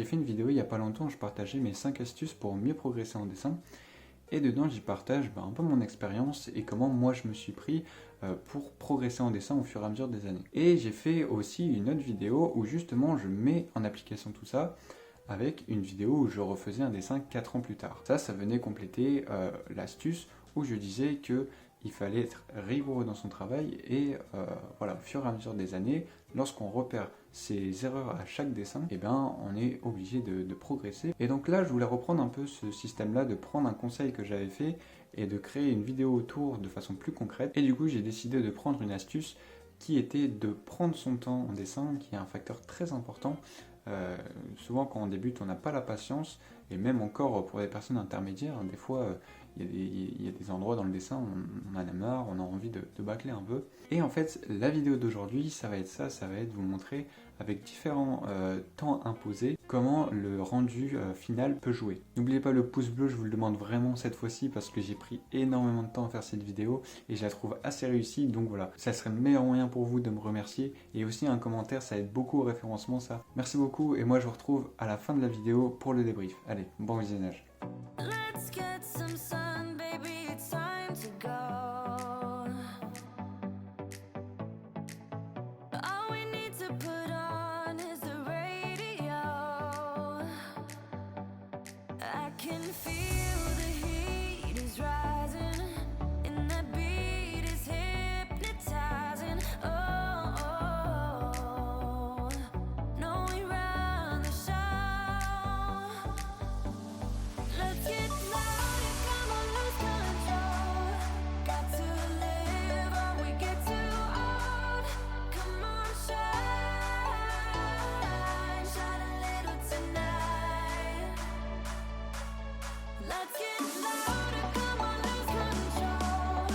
J'ai fait une vidéo il n'y a pas longtemps où je partageais mes 5 astuces pour mieux progresser en dessin. Et dedans, j'y partage un peu mon expérience et comment moi je me suis pris pour progresser en dessin au fur et à mesure des années. Et j'ai fait aussi une autre vidéo où justement je mets en application tout ça avec une vidéo où je refaisais un dessin 4 ans plus tard. Ça venait compléter l'astuce où je disais que il fallait être rigoureux dans son travail et voilà, au fur et à mesure des années, lorsqu'on repère ses erreurs à chaque dessin, eh ben, on est obligé de progresser. Et donc là, je voulais reprendre un peu ce système-là, de prendre un conseil que j'avais fait et de créer une vidéo autour de façon plus concrète. Et du coup, j'ai décidé de prendre une astuce qui était de prendre son temps en dessin, qui est un facteur très important. Souvent, quand on débute, on n'a pas la patience, et même encore pour les personnes intermédiaires, des fois, il y a des endroits dans le dessin où on en a marre, on a envie de bâcler un peu. Et en fait, la vidéo d'aujourd'hui, ça va être ça, ça va être vous montrer avec différents temps imposés comment le rendu final peut jouer. N'oubliez pas le pouce bleu, je vous le demande vraiment cette fois-ci parce que j'ai pris énormément de temps à faire cette vidéo et je la trouve assez réussie, donc voilà, ça serait le meilleur moyen pour vous de me remercier et aussi un commentaire, ça aide beaucoup au référencement ça. Merci beaucoup et moi je vous retrouve à la fin de la vidéo pour le débrief. Allez, bon visionnage. Let's get some sun, baby, it's time to go. All we need to put on is the radio. I can feel the heat is rising, and that beat is hypnotizing. Oh, oh, oh. No, we run the show. Let's get louder, come on, lose control. Got to live or we get too old. Come on, shine, shine a little tonight. Let's get louder, come on, lose control.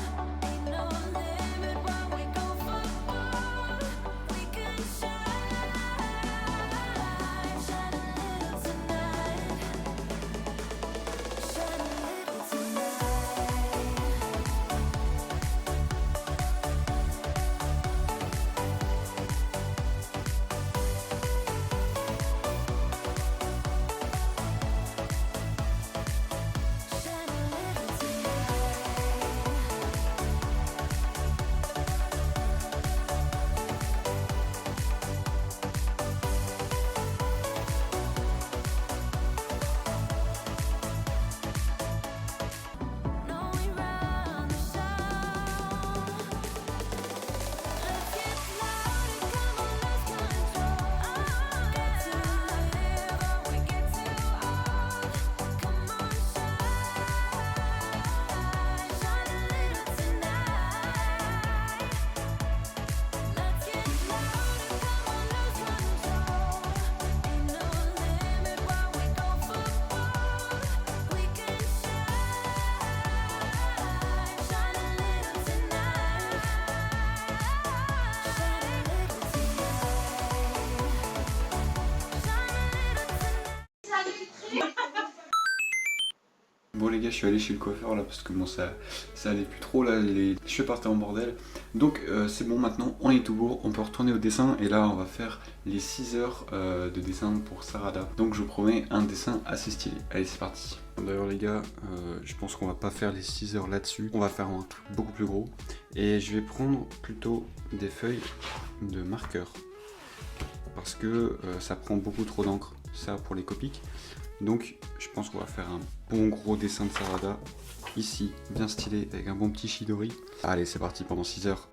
Ain't no limit when we go for gold. We can shine, shine a little tonight. Shine a little tonight. Shine a little tonight. No, we run the show. Let's get louder, come on, lose control. Got to live or we get too old. Come on, shine, shine a little tonight. Let's get louder, come on, lose control. Ain't no limit when we go for gold. We can shine, shine a little tonight. Shine a little tonight. Bon les gars, je suis allé chez le coiffeur là parce que bon ça allait plus trop là, les cheveux partaient en bordel. Donc c'est bon, maintenant on est tout beau, on peut retourner au dessin et là on va faire les 6 heures de dessin pour Sarada. Donc je vous promets un dessin assez stylé. Allez, c'est parti. D'ailleurs les gars, je pense qu'on va pas faire les 6 heures là-dessus, on va faire un truc beaucoup plus gros. Et je vais prendre plutôt des feuilles de marqueur parce que ça prend beaucoup trop d'encre, ça pour les copiques. Donc je pense qu'on va faire un bon gros dessin de Sarada ici, bien stylé, avec un bon petit Chidori. Allez, c'est parti pendant 6 heures.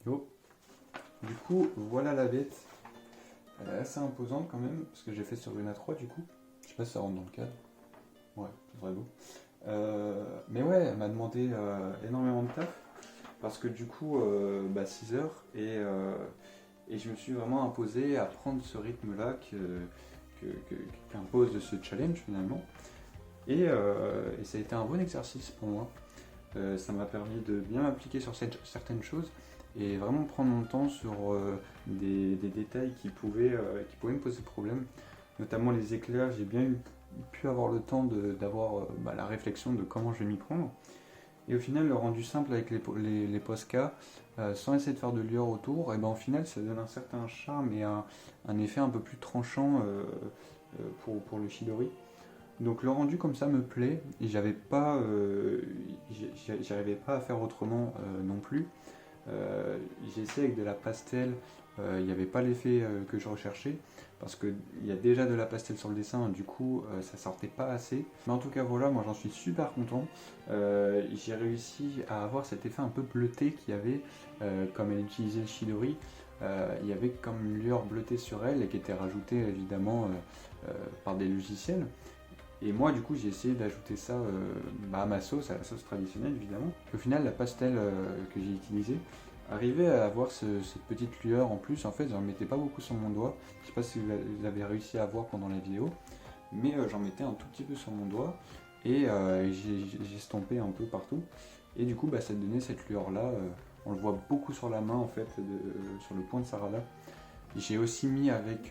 Yo. Du coup, voilà la bête. Elle est assez imposante quand même, parce que j'ai fait sur une A3 du coup. Je sais pas si ça rentre dans le cadre. Ouais, c'est vrai beau. Mais ouais, elle m'a demandé énormément de taf, parce que du coup, 6 heures, et je me suis vraiment imposé à prendre ce rythme-là qu'impose ce challenge finalement. Et ça a été un bon exercice pour moi. Ça m'a permis de bien m'appliquer sur certaines choses et vraiment prendre mon temps sur des détails qui pouvaient me poser problème. Notamment les éclairs, j'ai bien pu avoir le temps d'avoir la réflexion de comment je vais m'y prendre. Et au final, le rendu simple avec les Posca, sans essayer de faire de lueur autour, et ben au final, ça donne un certain charme et un effet un peu plus tranchant pour le Chidori. Donc le rendu comme ça me plaît, et j'arrivais pas à faire autrement non plus. J'ai essayé avec de la pastel, il n'y avait pas l'effet que je recherchais, parce qu'il y a déjà de la pastel sur le dessin, du coup ça sortait pas assez. Mais en tout cas voilà, moi j'en suis super content. J'ai réussi à avoir cet effet un peu bleuté qu'il y avait, comme elle utilisait le Chidori. Il y avait comme une lueur bleutée sur elle et qui était rajoutée évidemment par des logiciels. Et moi, du coup, j'ai essayé d'ajouter ça à ma sauce, à la sauce traditionnelle évidemment. Et au final, la pastel que j'ai utilisée arrivait à avoir cette petite lueur en plus. En fait, j'en mettais pas beaucoup sur mon doigt. Je sais pas si vous avez réussi à voir pendant la vidéo, mais j'en mettais un tout petit peu sur mon doigt et j'ai estompé un peu partout. Et du coup, ça donnait cette lueur là. On le voit beaucoup sur la main en fait, sur le point de Sarada. J'ai aussi mis avec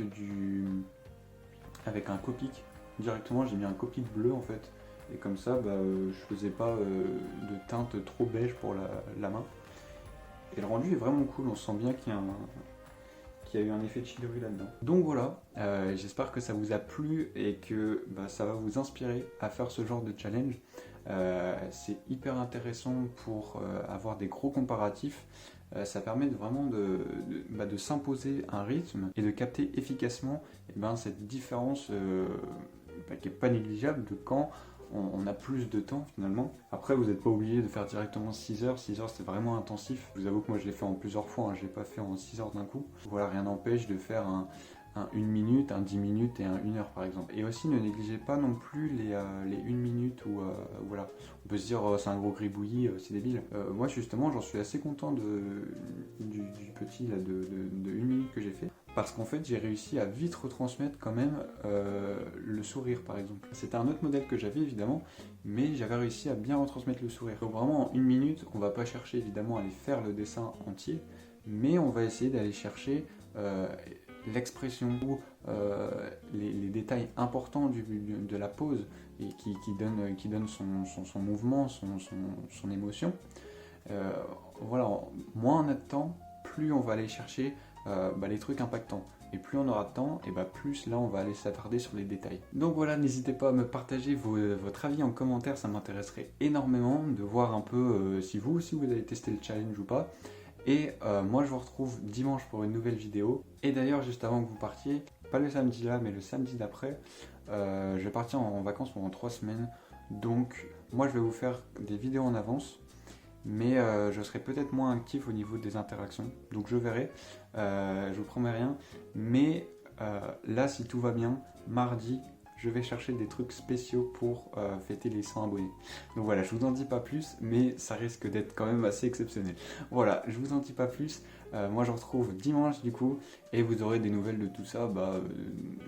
un Copic. Directement, j'ai mis un Copic bleu en fait, et comme ça je faisais pas de teinte trop beige pour la main, et le rendu est vraiment cool. On sent bien qu'il y a eu un effet de Chidori là-dedans. Donc voilà, j'espère que ça vous a plu et que ça va vous inspirer à faire ce genre de challenge. C'est hyper intéressant pour avoir des gros comparatifs. Ça permet vraiment de s'imposer un rythme et de capter efficacement cette différence qui n'est pas négligeable de quand on a plus de temps finalement. Après, vous n'êtes pas obligé de faire directement 6 heures. 6 heures, c'est vraiment intensif. Je vous avoue que moi, je l'ai fait en plusieurs fois. Je ne l'ai pas fait en 6 heures d'un coup. Voilà, rien n'empêche de faire un 1 minute, un 10 minutes et un 1 heure par exemple. Et aussi, ne négligez pas non plus les 1 minute où voilà, on peut se dire c'est un gros gribouillis, c'est débile. Moi, justement, j'en suis assez content du petit là, de 1 minute que j'ai fait. Parce qu'en fait, j'ai réussi à vite retransmettre quand même le sourire, par exemple. C'était un autre modèle que j'avais, évidemment, mais j'avais réussi à bien retransmettre le sourire. Donc vraiment, en 1 minute, on va pas chercher, évidemment, à aller faire le dessin entier, mais on va essayer d'aller chercher l'expression ou les détails importants de la pose et qui donne son mouvement, son émotion. Voilà, moins on a de temps, plus on va aller chercher les trucs impactants. Et plus on aura de temps, et plus là on va aller s'attarder sur les détails. Donc voilà, n'hésitez pas à me partager votre avis en commentaire, ça m'intéresserait énormément de voir un peu si vous aussi vous avez testé le challenge ou pas. Et moi je vous retrouve dimanche pour une nouvelle vidéo. Et d'ailleurs, juste avant que vous partiez, pas le samedi là mais le samedi d'après, je vais partir en vacances pendant 3 semaines. Donc moi je vais vous faire des vidéos en avance, mais je serai peut-être moins actif au niveau des interactions, donc je verrai, je vous promets rien, mais là si tout va bien, mardi je vais chercher des trucs spéciaux pour fêter les 100 abonnés. Donc voilà, je vous en dis pas plus, mais ça risque d'être quand même assez exceptionnel. Voilà, je vous en dis pas plus, moi je vous retrouve dimanche du coup, et vous aurez des nouvelles de tout ça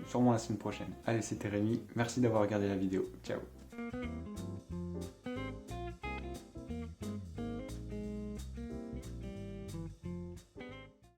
sûrement la semaine prochaine. Allez, c'était Rémi, merci d'avoir regardé la vidéo, ciao.